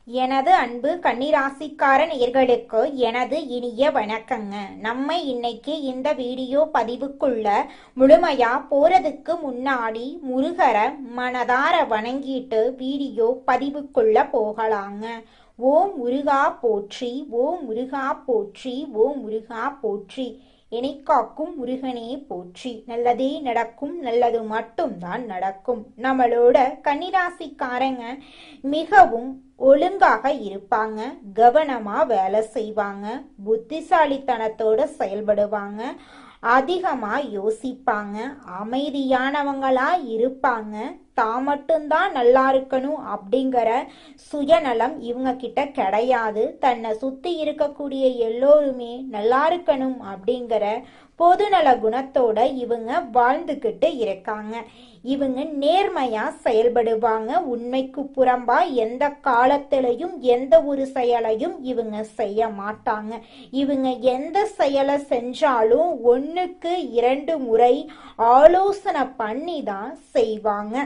எனது அன்பு கன்னிராசிக்கார நேயர்களுக்கு எனது இனிய வணக்கங்க. நம்ம இன்னைக்கு இந்த வீடியோ பதிவுக்குள்ள முழுமையா போறதுக்கு முன்னாடி முருகரை மனதார வணங்கிட்டு வீடியோ பதிவுக்குள்ள போகலாங்க. ஓம் முருகா போற்றி, ஓம் முருகா போற்றி, ஓம் முருகா போற்றி. காக்கும் முருகனே போற்றி. நல்லதே நடக்கும், நல்லது மட்டும்தான் நடக்கும். நம்மளோட கன்னிராசிக்காரங்க மிகவும் ஒழுங்காக இருப்பாங்க, கவனமா வேலை செய்வாங்க, புத்திசாலித்தனத்தோட செயல்படுவாங்க, அதிகமா யோசிப்பாங்க, அமைதியானவங்களா இருப்பாங்க. தான் மட்டும்தான் நல்லா இருக்கணும் அப்படிங்கிற சுயநலம் இவங்க கிட்ட கிடையாது. தன்னை சுத்தி இருக்கக்கூடிய எல்லோருமே நல்லா இருக்கணும் அப்படிங்கிற பொதுநல குணத்தோட இவங்க வாழ்ந்துக்கிட்டு இருக்காங்க. இவங்க நேர்மையா செயல்படுவாங்க. உண்மைக்கு புறம்பா எந்த காலத்திலையும் எந்த ஒரு செயலையும் இவங்க செய்ய மாட்டாங்க. இவங்க எந்த செயலை செஞ்சாலும் 1க்கு 2 முறை ஆலோசனை பண்ணி தான் செய்வாங்க.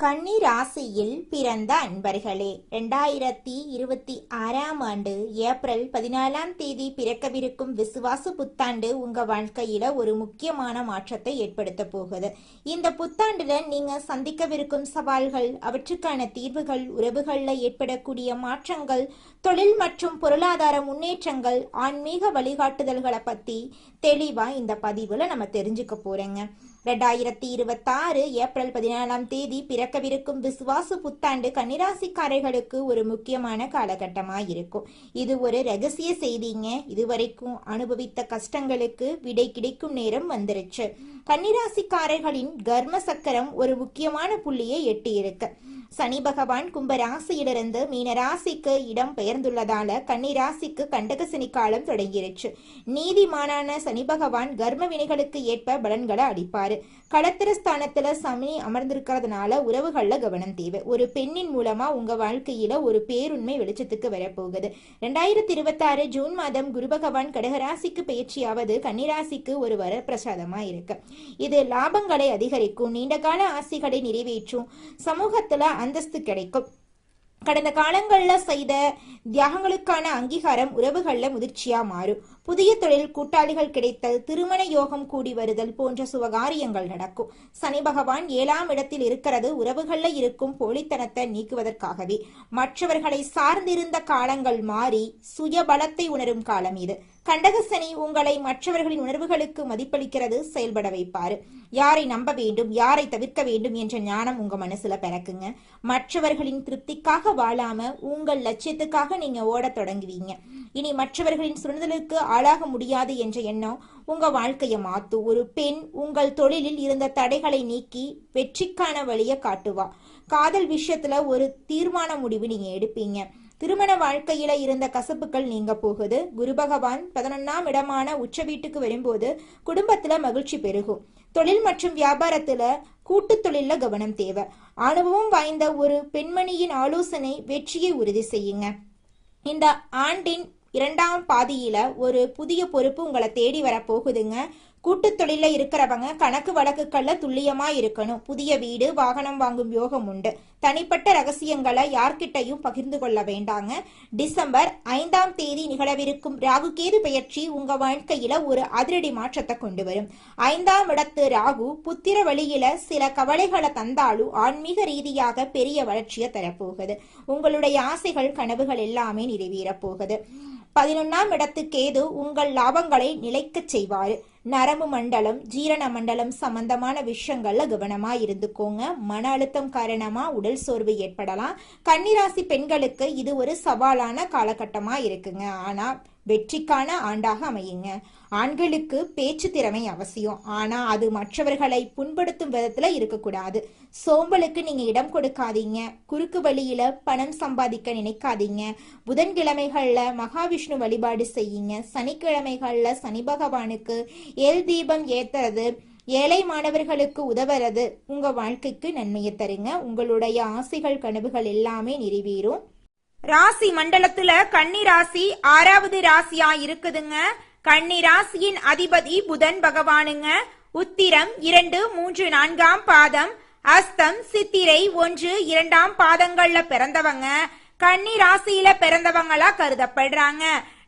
கன்னி ராசியில் பிறந்த அன்பர்களே, 2026ஆம் ஆண்டு ஏப்ரல் 14ஆம் தேதி பிறக்கவிருக்கும் விசுவாச புத்தாண்டு உங்க வாழ்க்கையில ஒரு முக்கியமான மாற்றத்தை ஏற்படுத்த போகுது. இந்த புத்தாண்டுல நீங்க சந்திக்கவிருக்கும் சவால்கள், அவற்றுக்கான தீர்வுகள், உறவுகள்ல ஏற்படக்கூடிய மாற்றங்கள், தொழில் மற்றும் பொருளாதார முன்னேற்றங்கள், ஆன்மீக வழிகாட்டுதல்களை பத்தி தெளிவா இந்த பதிவுல நம்ம தெரிஞ்சுக்க போறேங்க. 2026 ஏப்ரல் 14ஆம் தேதி பிறக்கவிருக்கும் விசுவாச புத்தாண்டு கன்னிராசிக்காரர்களுக்கு ஒரு முக்கியமான காலகட்டமா இருக்கும். இது ஒரு ரகசிய செய்திங்க. இதுவரைக்கும் அனுபவித்த கஷ்டங்களுக்கு விடை கிடைக்கும் நேரம் வந்துருச்சு. கன்னிராசிக்காரர்களின் கர்ம சக்கரம் ஒரு முக்கியமான புள்ளியை எட்டி இருக்கு. சனி பகவான் கும்ப ராசியிலிருந்து மீன ராசிக்கு இடம் பெயர்ந்துள்ளதால கன்னி ராசிக்கு கண்டக சனி காலம் தொடங்கிருச்சு. நீதிமானான சனி பகவான் கர்ம வினைகளுக்கு ஏற்ப பலன்களை அளிப்பாரு. களத்திரஸ்தானத்துல சனி அமர்ந்திருக்கிறதுனால உறவுகள்ல கவனம் தேவை. ஒரு பெண்ணின் மூலமா உங்க வாழ்க்கையில ஒரு பேருண்மை வெளிச்சத்துக்கு வரப்போகுது. 2026 ஜூன் மாதம் குரு பகவான் கடகராசிக்கு பயிற்சியாவது கன்னிராசிக்கு ஒரு வரப்பிரசாதமா இருக்கு. இது லாபங்களை அதிகரிக்கும், நீண்ட கால ஆசைகளை நிறைவேற்றும், சமூகத்துல அந்தஸ்து கிடைக்கும். கடந்த காலங்கள்ல செய்த தியாகங்களுக்கான அங்கீகாரம் உறவுகள்ல முதிர்ச்சியா மாறும். புதிய தொழில் கூட்டாளிகள் கிடைத்தல், திருமண யோகம் கூடி வருதல் போன்ற சுபகாரியங்கள் நடக்கும். சனி பகவான் 7ஆம் இடத்தில் இருக்கிறது உறவுகள்ல இருக்கும் போலித்தனத்தை நீக்குவதற்காகவே. மற்றவர்களை சார்ந்திருந்த காலங்கள் மாறி சுய பலத்தை உணரும் காலம் இது. கண்டக சனி உங்களை மற்றவர்களின் உணர்வுகளுக்கு மதிப்பளிக்கிறது, செயல்பட வைப்பாரு. யாரை நம்ப வேண்டும், யாரை தவிர்க்க வேண்டும் என்ற ஞானம் உங்க மனசுல பிறக்குங்க. மற்றவர்களின் திருப்திக்காக வாழாம உங்கள் லட்சியத்துக்காக நீங்க ஓட தொடங்குவீங்க. இனி மற்றவர்களின் சுரண்டலுக்கு ஆளாக முடியாது என்ற எண்ணம் உங்க வாழ்க்கையை மாத்தும். ஒரு பெண் உங்கள் தொழிலில் இருந்த தடைகளை நீக்கி வெற்றிக்கான வழியை காட்டுவா. காதல் விஷயத்துல ஒரு தீர்மான முடிவு நீங்க எடுப்பீங்க. திருமண வாழ்க்கையில இருந்த கசப்புகள் நீங்க போகுது. குரு பகவான் 11ஆம் இடமான உச்ச வீட்டுக்கு வரும்போது குடும்பத்துல மகிழ்ச்சி பெருகும். தொழில் மற்றும் வியாபாரத்துல கூட்டு தொழில கவனம் தேவை. அனுபவம் வாய்ந்த ஒரு பெண்மணியின் ஆலோசனை வெற்றியை உறுதி செய்யுங்க. இந்த ஆண்டின் 2ஆம் பாதியில ஒரு புதிய பொறுப்பு உங்களை தேடி வர போகுதுங்க. கூட்டு தொழில இருக்கிறவங்க கணக்கு வழக்குகள்ல துல்லியமா இருக்கணும். புதிய வீடு, வாகனம் வாங்கும் யோகம் உண்டு. தனிப்பட்ட ரகசியங்களை யார்கிட்டையும் பகிர்ந்து கொள்ள வேண்டாங்க. டிசம்பர் 5ஆம் தேதி நிகழவிருக்கும் ராகு கேது பெயர்ச்சி உங்க வாழ்க்கையில ஒரு அதிரடி மாற்றத்தை கொண்டு வரும். 5ஆம் இடத்து ராகு புத்திர வழியில சில கவலைகளை தந்தாலும் ஆன்மீக ரீதியாக பெரிய வளர்ச்சியை தரப்போகுது. உங்களுடைய ஆசைகள், கனவுகள் எல்லாமே நிறைவேற போகுது. 11ஆம் இடத்து கேது உங்கள் லாபங்களை நிலைக்க செய்வாரு. நரம்பு மண்டலம், ஜீரண மண்டலம் சம்பந்தமான விஷயங்கள்ல கவனமா இருந்துக்கோங்க. மன அழுத்தம் காரணமா உடல் சோர்வு ஏற்படலாம். கன்னிராசி பெண்களுக்கு இது ஒரு சவாலான காலகட்டமா இருக்குங்க. ஆனா வெற்றிக்கான ஆண்டாக அமையுங்க. ஆண்களுக்கு பேச்சு திறமை அவசியம், ஆனா அது மற்றவர்களை புண்படுத்தும் விதத்துல இருக்கக்கூடாது. சோம்பலுக்கு நீங்க இடம் கொடுக்காதீங்க. குறுக்கு வழியில பணம் சம்பாதிக்க நினைக்காதீங்க. புதன்கிழமைகள்ல மகாவிஷ்ணு வழிபாடு செய்யுங்க. சனிக்கிழமைகள்ல சனி பகவானுக்கு எல் தீபம் ஏத்துறது, ஏழை மாணவர்களுக்கு உதவுறது உங்க வாழ்க்கைக்கு நன்மையை தருங்க. உங்களுடைய ஆசைகள், கனவுகள் எல்லாமே நிறைவேறும். ராசி மண்டலத்துல கன்னி ராசி 6வது ராசியா இருக்குதுங்க. கன்னி ராசியின் அதிபதி புதன் பகவானுங்க. உத்திரம் 2, 3, 4ஆம் பாதம், அஸ்தம், சித்திரை 1, 2ஆம் பாதங்கள்ல பிறந்தவங்க கன்னி ராசியில பிறந்தவங்களா கருதப்படுறாங்க.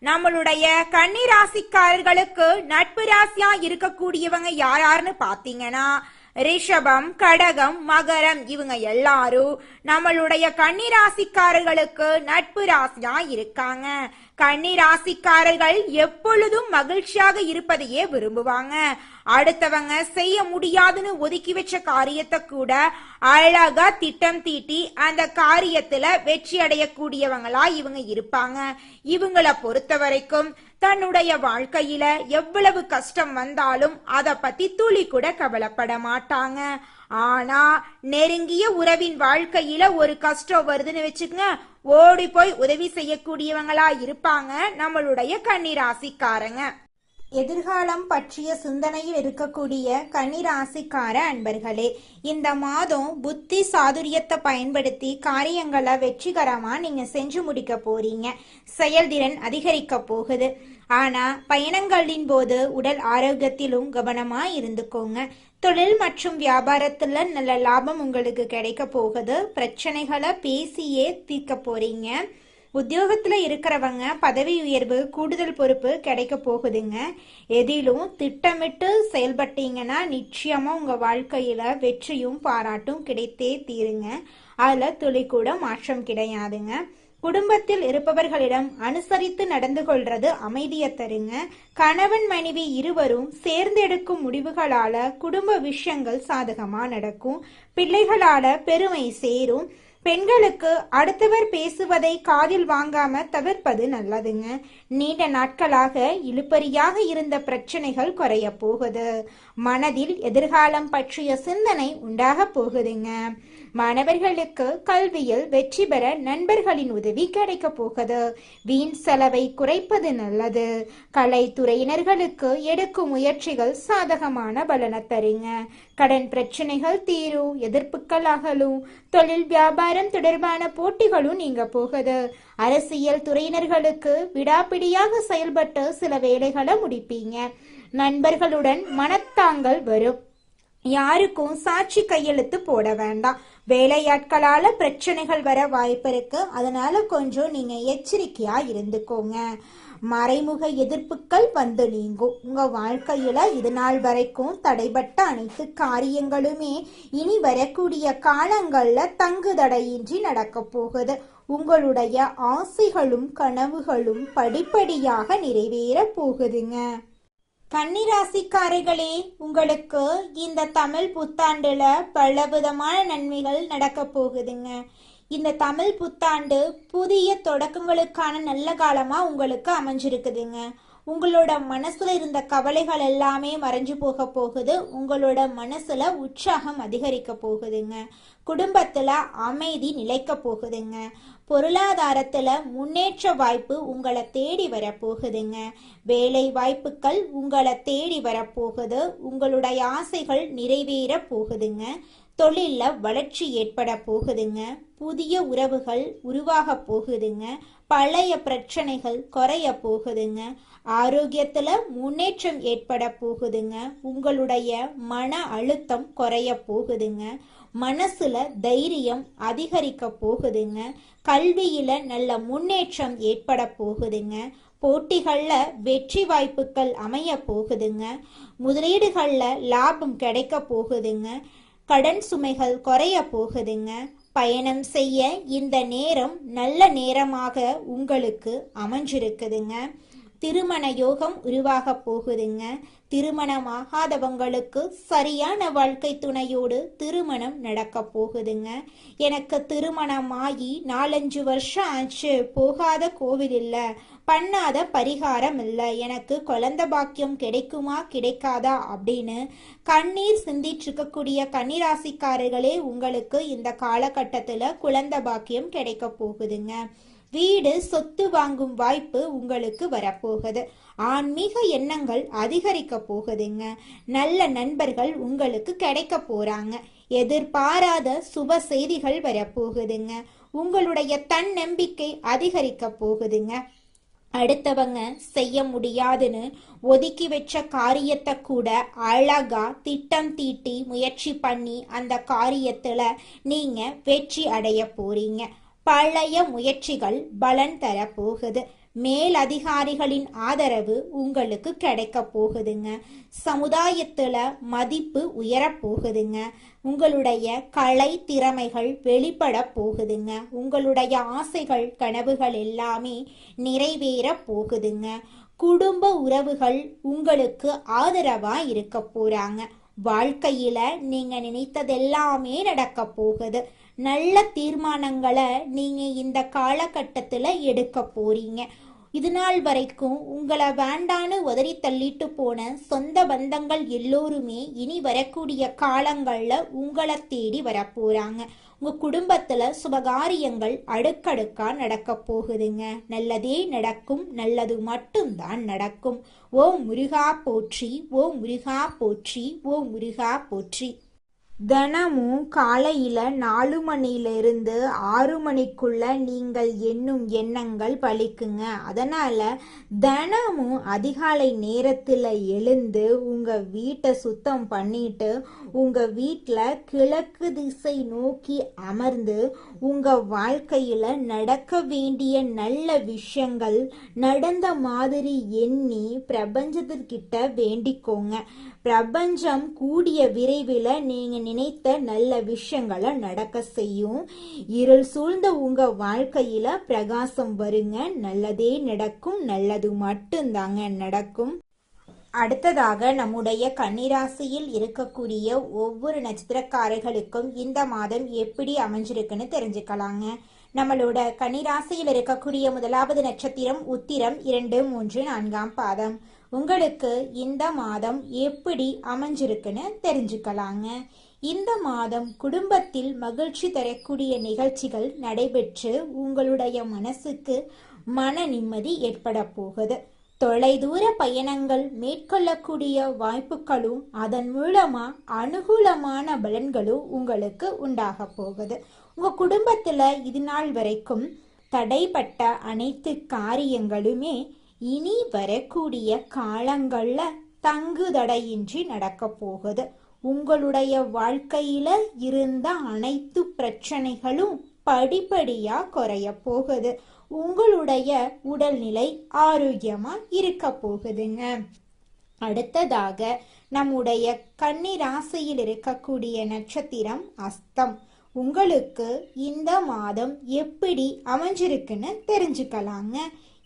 நம்மளுடைய கன்னி ராசிக்காரர்களுக்கு நட்பு ராசியா இருக்கக்கூடியவங்க யாருன்னு பாத்தீங்கன்னா ரிஷபம், கடகம், மகரம், இவங்க எல்லாரும் நம்மளுடைய கன்னி ராசிக்காரர்களுக்கு நட்பு ராசியா இருக்காங்க. கன்னி ராசிக்காரர்கள் எப்பொழுதும் மகிழ்ச்சியாக இருப்பதையே விரும்புவாங்க. அடுத்தவங்க செய்ய முடியாதுன்னு ஒதுக்கி வச்ச காரியத்தை கூட அழகா திட்டம் தீட்டி அந்த காரியத்துல வெற்றி அடையக்கூடியவங்களா இவங்க இருப்பாங்க. இவங்கள பொறுத்த வரைக்கும் தன்னுடைய வாழ்க்கையில எவ்வளவு கஷ்டம் வந்தாலும் அத பத்தி துளி கூட கவலைப்பட மாட்டாங்க. ஆனா நெருங்கிய உறவின் வாழ்க்கையில ஒரு கஷ்டம் வருதுன்னு வச்சுக்கங்க, ஓடி போய் உதவி செய்யக்கூடியவங்களா இருப்பாங்க நம்மளுடைய கன்னிராசிக்காரங்க. எதிர்காலம் பற்றிய சிந்தனையில் இருக்கக்கூடிய கன்னிராசிக்கார அன்பர்களே, இந்த மாதம் புத்தி சாதுரியத்தை பயன்படுத்தி காரியங்களை வெற்றிகரமா நீங்க செஞ்சு முடிக்க போறீங்க. செயல்திறன் அதிகரிக்க போகுது. ஆனா பயணங்களின் போது உடல் ஆரோக்கியத்திலும் கவனமா இருந்துக்கோங்க. தொழில் மற்றும் வியாபாரத்துல நல்ல லாபம் உங்களுக்கு கிடைக்க போகுது. பிரச்சனைகளை பேசியே தீர்க்க போறீங்க. உத்தியோகத்துல இருக்கிறவங்க பதவி உயர்வு, கூடுதல் பொறுப்பு கிடைக்க போகுதுங்க. எதிலும் திட்டமிட்டு செயல்பட்டீங்கன்னா நிச்சயமா உங்க வாழ்க்கையில வெற்றியும் பாராட்டும் கிடைத்தே தீருங்க. அதுல துளி கூட மாற்றம் கிடையாதுங்க. குடும்பத்தில் இருப்பவர்களிடம் அனுசரித்து நடந்து கொள்றது அமைதியை தருங்க. கணவன் மனைவி இருவரும் சேர்ந்தெடுக்கும் முடிவுகளால குடும்ப விஷயங்கள் சாதகமா நடக்கும். பிள்ளைகளால பெருமை சேரும். பெண்களுக்கு அடுத்தவர் பேசுவதை காதில் வாங்காம தவிர்ப்பது நல்லதுங்க. நீண்ட நாட்களாக இழுபறியாக இருந்த பிரச்சனைகள் குறைய போகுது. மனதில் எதிர்காலம் பற்றிய சிந்தனை உண்டாக போகுதுங்க. மாணவர்களுக்கு கல்வியில் வெற்றி பெற நண்பர்களின் உதவி கிடைக்க போகுது. வீண் செலவை குறைப்பது நல்லது. கலைத்துறையினர்களுக்கு எடுக்கும் முயற்சிகள் சாதகமான பலனை தருங்க. கடன் பிரச்சனைகள் தீரும். எதிர்ப்புகள் அகலும். தொழில் வியாபாரம் தொடர்பான போட்டிகளும் நீங்க போகுது. அரசியல் துறையினர்களுக்கு விடாப்பிடியாக செயல்பட்டு சில வேலைகளை முடிப்பீங்க. நண்பர்களுடன் மனத்தாங்கள் வரும். யாருக்கும் சாட்சி கையெழுத்து போட வேண்டாம். வேலையாட்களால பிரச்சனைகள் வர வாய்ப்பு இருக்கு. அதனால கொஞ்சம் நீங்க எச்சரிக்கையா இருந்துக்கோங்க. மறைமுக எதிர்ப்புகள் வந்து நீங்கும். உங்க வாழ்க்கையில இது நாள் வரைக்கும் தடைபட்ட அனைத்து காரியங்களுமே இனி வரக்கூடிய காலங்கள்ல தங்கு தடையின்றி நடக்க போகுது. உங்களுடைய ஆசைகளும் கனவுகளும் படிப்படியாக நிறைவேற போகுதுங்க. கன்னிராசிக்காரர்களே, உங்களுக்கு இந்த தமிழ் புத்தாண்டுல பலவிதமான நன்மைகள் நடக்க போகுதுங்க. இந்த தமிழ் புத்தாண்டு புதிய தொடக்கங்களுக்கான நல்ல காலமா உங்களுக்கு அமைஞ்சிருக்குதுங்க. உங்களோட மனசுல இருந்த கவலைகள் எல்லாமே மறைஞ்சு போக போகுது. உங்களோட மனசுல உற்சாகம் அதிகரிக்க போகுதுங்க. குடும்பத்துல அமைதி நிலைக்க போகுதுங்க. பொருளாதாரத்துல முன்னேற்ற வாய்ப்பு உங்களை தேடி வரப்போகுதுங்க. வேலை வாய்ப்புகள் உங்களை தேடி வரப்போகுது. உங்களுடைய ஆசைகள் நிறைவேற போகுதுங்க. தொழில்ல வளர்ச்சி ஏற்பட போகுதுங்க. புதிய உறவுகள் உருவாக போகுதுங்க. பழைய பிரச்சனைகள் குறைய போகுதுங்க. ஆரோக்கியத்துல முன்னேற்றம் ஏற்பட போகுதுங்க. உங்களுடைய மன அழுத்தம் குறைய போகுதுங்க. மனசுல தைரியம் அதிகரிக்க போகுதுங்க. கல்வியில நல்ல முன்னேற்றம் ஏற்பட போகுதுங்க. போட்டிகள்ல வெற்றி வாய்ப்புகள் அமைய போகுதுங்க. முதலீடுகள்ல லாபம் கிடைக்க போகுதுங்க. கடன் சுமைகள் குறைய போகுதுங்க. பயணம் செய்ய இந்த நேரம் நல்ல நேரமாக உங்களுக்கு அமைஞ்சிருக்குதுங்க. திருமண யோகம் உருவாக போகுதுங்க. திருமணமாகாதவங்களுக்கு சரியான வாழ்க்கை துணையோடு திருமணம் நடக்க போகுதுங்க. எனக்கு திருமணமாகி 4-5 வருஷம் ஆச்சு, போகாத கோவில் இல்லை, பண்ணாத பரிகாரம் இல்லை, எனக்கு குழந்தை பாக்கியம் கிடைக்குமா கிடைக்காதா அப்படின்னு கண்ணீர் சிந்திட்டு இருக்கக்கூடிய கன்னிராசிக்காரர்களே, உங்களுக்கு இந்த காலகட்டத்தில் குழந்தை பாக்கியம் கிடைக்க போகுதுங்க. வீடு சொத்து வாங்கும் வாய்ப்பு உங்களுக்கு வரப்போகுது. ஆன்மீக எண்ணங்கள் அதிகரிக்க போகுதுங்க. நல்ல நண்பர்கள் உங்களுக்கு கிடைக்க போறாங்க. எதிர்பாராத சுப செய்திகள் வரப்போகுதுங்க. உங்களுடைய தன்னம்பிக்கை அதிகரிக்க போகுதுங்க. அடுத்தவங்க செய்ய முடியாதுன்னு ஒதுக்கி வச்ச காரியத்தை கூட அழகா திட்டம் தீட்டி முயற்சி பண்ணி அந்த காரியத்துல நீங்க வெற்றி அடைய போறீங்க. பழைய முயற்சிகள் பலன் தரப்போகுது. மேலதிகாரிகளின் ஆதரவு உங்களுக்கு கிடைக்க போகுதுங்க. சமுதாயத்துல மதிப்பு உயரப் போகுதுங்க. உங்களுடைய கலை திறமைகள் வெளிப்பட போகுதுங்க. உங்களுடைய ஆசைகள் கனவுகள் எல்லாமே நிறைவேற போகுதுங்க. குடும்ப உறவுகள் உங்களுக்கு ஆதரவா இருக்க போறாங்க. வாழ்க்கையில நீங்க நினைத்ததெல்லாமே நடக்க போகுது. நல்ல தீர்மானங்களை நீங்க இந்த காலகட்டத்துல எடுக்க போறீங்க. இது நாள் வரைக்கும் உங்களை வேண்டான்னு உதறி தள்ளிட்டு போன சொந்த பந்தங்கள் எல்லோருமே இனி வரக்கூடிய காலங்கள்ல உங்களை தேடி வரப்போறாங்க. உங்க குடும்பத்துல சுபகாரியங்கள் அடுக்கடுக்கா நடக்க போகுதுங்க. நல்லதே நடக்கும். நல்லது மட்டும்தான் நடக்கும். ஓம் முருகா போற்றி, ஓம் முருகா போற்றி, ஓம் முருகா போற்றி. தினமும் காலையில 4 மணியிலிருந்து 6 மணிக்குள்ள நீங்கள் எண்ணும் எண்ணங்கள் பலிக்குங்க. அதனால தினமும் அதிகாலை நேரத்துல எழுந்து உங்க வீட்டை சுத்தம் பண்ணிட்டு உங்க வீட்டுல கிழக்கு திசை நோக்கி அமர்ந்து உங்க வாழ்க்கையில நடக்க வேண்டிய நல்ல விஷயங்கள் நடந்த மாதிரி எண்ணி பிரபஞ்சத்திற்கிட்ட வேண்டிக்கோங்க. பிரபஞ்சம் கூடிய விரைவில் நீங்க நினைத்த நல்ல விஷயங்களை நடக்க செய்யும். இருள் சூழ்ந்த உங்க வாழ்க்கையில பிரகாசம் வருங்க. நல்லதே நடக்கும். நல்லது மட்டும்தாங்க நடக்கும். அடுத்ததாக நம்முடைய கன்னிராசியில் இருக்கக்கூடிய ஒவ்வொரு நட்சத்திரக்காரர்களுக்கும் இந்த மாதம் எப்படி அமைஞ்சிருக்குன்னு தெரிஞ்சுக்கலாங்க. நம்மளோட கன்னிராசியில் இருக்கக்கூடிய முதலாவது நட்சத்திரம் உத்திரம் 2, 3, 4ஆம் பாதம். உங்களுக்கு இந்த மாதம் எப்படி அமைஞ்சிருக்குன்னு தெரிஞ்சுக்கலாங்க. இந்த மாதம் குடும்பத்தில் மகிழ்ச்சி தரக்கூடிய நிகழ்ச்சிகள் நடைபெற்று உங்களுடைய மனசுக்கு மன நிம்மதி ஏற்பட போகுது. தொலைதூர பயணங்கள் மேற்கொள்ளக்கூடிய வாய்ப்புகளும் அதன் மூலமா அனுகூலமான பலன்களும் உங்களுக்கு உண்டாக போகுது. உங்க குடும்பத்துல இது நாள் வரைக்கும் தடைப்பட்ட அனைத்து காரியங்களுமே இனி வரக்கூடிய காலங்கள்ல தங்குதடையின்றி நடக்க போகுது. உங்களுடைய வாழ்க்கையில இருந்த அனைத்து பிரச்சனைகளும் படிப்படியா குறைய போகுது. உங்களுடைய உடல்நிலை ஆரோக்கியமா இருக்க போகுதுங்க. அடுத்ததாக நம்முடைய கன்னி ராசியில் இருக்கக்கூடிய நட்சத்திரம் அஸ்தம். உங்களுக்கு இந்த மாதம் எப்படி அமைஞ்சிருக்குன்னு தெரிஞ்சுக்கலாங்க.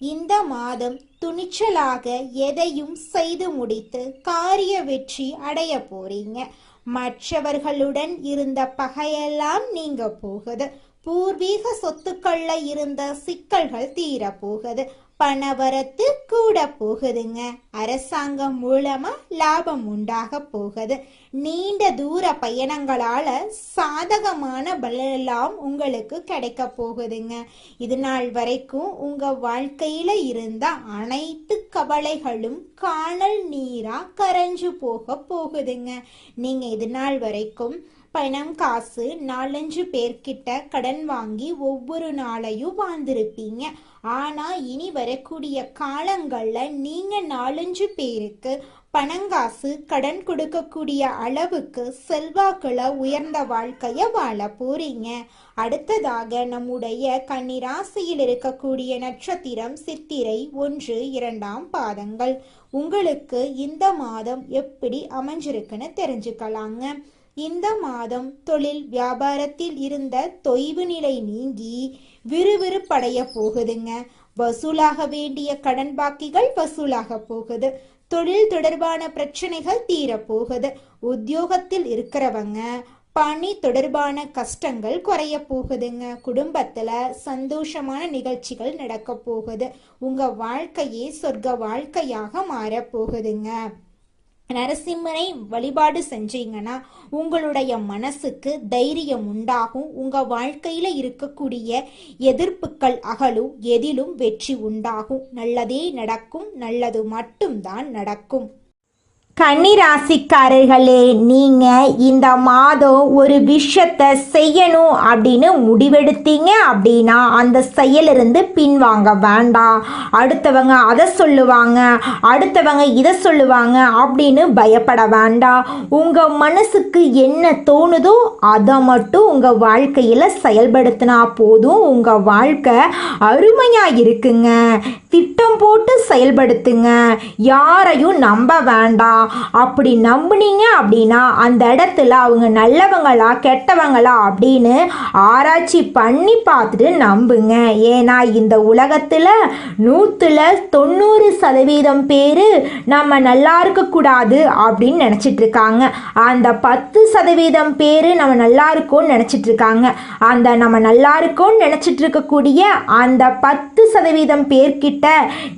இந்த மாதம் துணிச்சலாக எதையும் செய்து முடித்து காரிய வெற்றி அடைய போறீங்க. மற்றவர்களுடன் இருந்த பகையெல்லாம் நீங்க போகுது. பூர்வீக சொத்துக்கள்ல இருந்த சிக்கல்கள் தீர போகுது. பணவரத்து கூட போகுதுங்க. அரசாங்கம் மூலமா லாபம் உண்டாக போகுது. நீண்ட தூர பயணங்களால சாதகமான பலனெல்லாம் உங்களுக்கு கிடைக்க போகுதுங்க. இது நாள் வரைக்கும் உங்க வாழ்க்கையில இருந்த அனைத்து கவலைகளும் காணல் நீரா கரைஞ்சு போக போகுதுங்க. நீங்க இது நாள் வரைக்கும் பணம் காசு 4-5 பேர்கிட்ட கடன் வாங்கி ஒவ்வொரு நாளையும் வாழ்ந்திருப்பீங்க. ஆனா இனி வரக்கூடிய காலங்கள்ல நீங்க 4-5 பேருக்கு பணங்காசு கடன் கொடுக்கக்கூடிய அளவுக்கு செல்வாக்குல உயர்ந்த வாழ்க்கைய வாழ போறீங்க. அடுத்ததாக நம்முடைய கன்னிராசியில் இருக்கக்கூடிய நட்சத்திரம் சித்திரை 1, 2ஆம் பாதங்கள். உங்களுக்கு இந்த மாதம் எப்படி அமைஞ்சிருக்குன்னு தெரிஞ்சுக்கலாங்க. இந்த மாதம் தொழில் வியாபாரத்தில் இருந்த தொய்வு நிலை நீங்கி விறுவிறுப்படைய போகுதுங்க. வசூலாக வேண்டிய கடன் பாக்கிகள் வசூலாக போகுது. தொழில் தொடர்பான பிரச்சனைகள் தீர போகுது. உத்தியோகத்தில் இருக்கிறவங்க பணி தொடர்பான கஷ்டங்கள் குறைய போகுதுங்க. குடும்பத்துல சந்தோஷமான நிகழ்ச்சிகள் நடக்க போகுது. உங்க வாழ்க்கையே சொர்க்க வாழ்க்கையாக மாற போகுதுங்க. நரசிம்மரை வழிபாடு செஞ்சீங்கன்னா உங்களுடைய மனசுக்கு தைரியம் உண்டாகும். உங்க வாழ்க்கையில இருக்கக்கூடிய எதிர்ப்புகள் அகலும். எதிலும் வெற்றி உண்டாகும். நல்லதே நடக்கும். நல்லது மட்டும்தான் நடக்கும். கன்னிராசிக்காரர்களே, நீங்க இந்த மாதம் ஒரு விஷயத்தை செய்யணும் அப்படின்னு முடிவெடுத்தீங்க அப்படின்னா அந்த செயலிருந்து பின்வாங்க வேண்டாம். அடுத்தவங்க அதை சொல்லுவாங்க, அடுத்தவங்க இதை சொல்லுவாங்க அப்படின்னு பயப்பட வேண்டாம். உங்க மனசுக்கு என்ன தோணுதோ அதை மட்டும் உங்க வாழ்க்கையில செயல்படுத்தினா போதும். உங்க வாழ்க்கை அருமையா இருக்குங்க. திட்டம் போட்டு செயல்படுத்துங்க. யாரையும் நம்ப வேண்டாம். அப்படி நம்புனீங்க அப்படின்னா அந்த இடத்துல அவங்க நல்லவங்களா கெட்டவங்களா அப்படின்னு ஆராய்ச்சி பண்ணி பார்த்துட்டு நம்புங்க. ஏன்னா இந்த உலகத்தில் 100% பேர் நம்ம நல்லா இருக்கக்கூடாது அப்படின்னு நினச்சிட்டு இருக்காங்க. அந்த 10% பேர் நம்ம நல்லா இருக்கோன்னு நினச்சிட்டு இருக்காங்க. அந்த நம்ம நல்லா இருக்கோன்னு நினச்சிட்டு இருக்கக்கூடிய அந்த 10% பேர்கிட்ட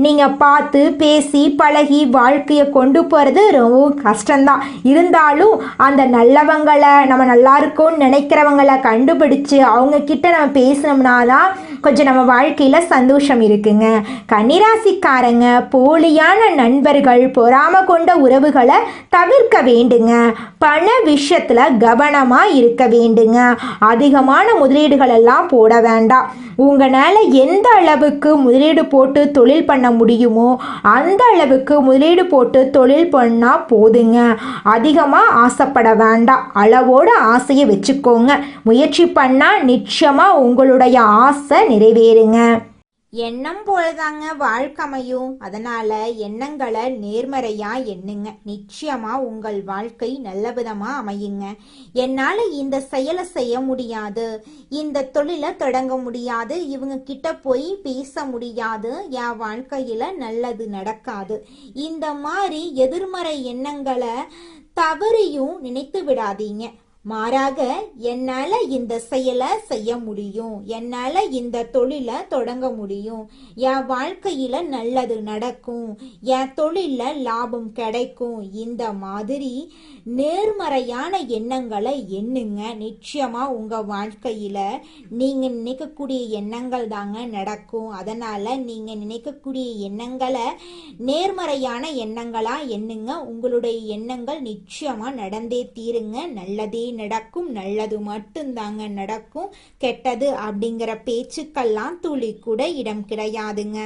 நீங்கள் பார்த்து பேசி பழகி வாழ்க்கையை கொண்டு போகிறது ரொம்ப கஷ்டம்தான். இருந்தாலும் அந்த நல்லவங்களை, நம்ம நல்லா இருக்கோன்னு நினைக்கிறவங்களை கண்டுபிடிச்சு அவங்க கிட்ட நம்ம பேசினோம்னா தான் கொஞ்சம் நம்ம வாழ்க்கையில் சந்தோஷம் இருக்குங்க. கன்னிராசிக்காரங்க, போலியான நண்பர்கள், பொறாமை கொண்ட உறவுகளை தவிர்க்க வேண்டுங்க. பண விஷயத்தில் கவனமாக இருக்க வேண்டுங்க. அதிகமான முதலீடுகள் எல்லாம் போட வேண்டாம். உங்களால் எந்த அளவுக்கு முதலீடு போட்டு தொழில் பண்ண முடியுமோ அந்த அளவுக்கு முதலீடு போட்டு தொழில் பண்ணால் போதுங்க. அதிகமாக ஆசைப்பட வேண்டாம். அளவோட ஆசையை வச்சுக்கோங்க. முயற்சி பண்ணால் நிச்சயமாக உங்களுடைய ஆசை நிறைவேறுங்க. எண்ணம் போலதாங்க வாழ்க்கை அமையும். அதனால எண்ணங்களை நேர்மறையா எண்ணுங்க. நிச்சயமா உங்கள் வாழ்க்கை நல்ல விதமா அமையுங்க. என்னால இந்த செயலை செய்ய முடியாது, இந்த தொழிலை தொடங்க முடியாது, இவங்க கிட்ட போய் பேச முடியாது, என் வாழ்க்கையில நல்லது நடக்காது, இந்த மாதிரி எதிர்மறை எண்ணங்களை தவறியும் நினைத்து விடாதீங்க. மாறாக என்னால இந்த செயலை செய்ய முடியும், என்னால இந்த தொழிலை தொடங்க முடியும், என் வாழ்க்கையில நல்லது நடக்கும், என் தொழில லாபம் கிடைக்கும், இந்த மாதிரி நேர்மறையான எண்ணங்களை எண்ணுங்க. நிச்சயமா உங்க வாழ்க்கையில நீங்க நினைக்கக்கூடிய எண்ணங்கள் தாங்க நடக்கும். அதனால நீங்க நினைக்கக்கூடிய எண்ணங்களை நேர்மறையான எண்ணங்களா எண்ணுங்க. உங்களுடைய எண்ணங்கள் நிச்சயமா நடந்தே தீருங்க. நல்லதே நடக்கும். நல்லது மட்டும்தாங்க நடக்கும். கெட்டது அப்படிங்கிற பேச்சுக்கெல்லாம் துளி கூட இடம் கிடையாதுங்க.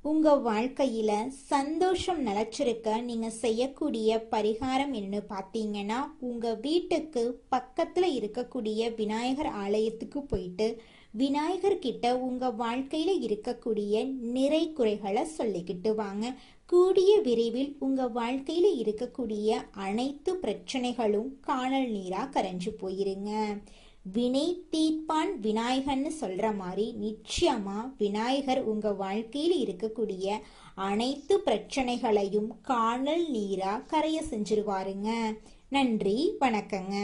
உங்க வாழ்க்கையில சந்தோஷம் நிலைச்சிருக்க நீங்க செய்யக்கூடிய பரிகாரம் என்னன்னு பார்த்தீங்கன்னா, உங்க வீட்டுக்கு பக்கத்துல இருக்கக்கூடிய விநாயகர் ஆலயத்துக்கு போயிட்டு விநாயகர் கிட்ட உங்க வாழ்க்கையில இருக்கக்கூடிய நிறை குறைகளை சொல்லிக்கிட்டு வாங்க. கூடிய விரைவில் உங்க வாழ்க்கையில இருக்கக்கூடிய அனைத்து பிரச்சனைகளும் காணல் நீரா கரைஞ்சு போயிருங்க. வினை தீர்ப்பான் விநாயகர்னு சொல்ற மாதிரி நிச்சயமா விநாயகர் உங்க வாழ்க்கையில இருக்கக்கூடிய அனைத்து பிரச்சனைகளையும் காணல் நீரா கரைய செஞ்சிருவாருங்க. நன்றி, வணக்கங்க.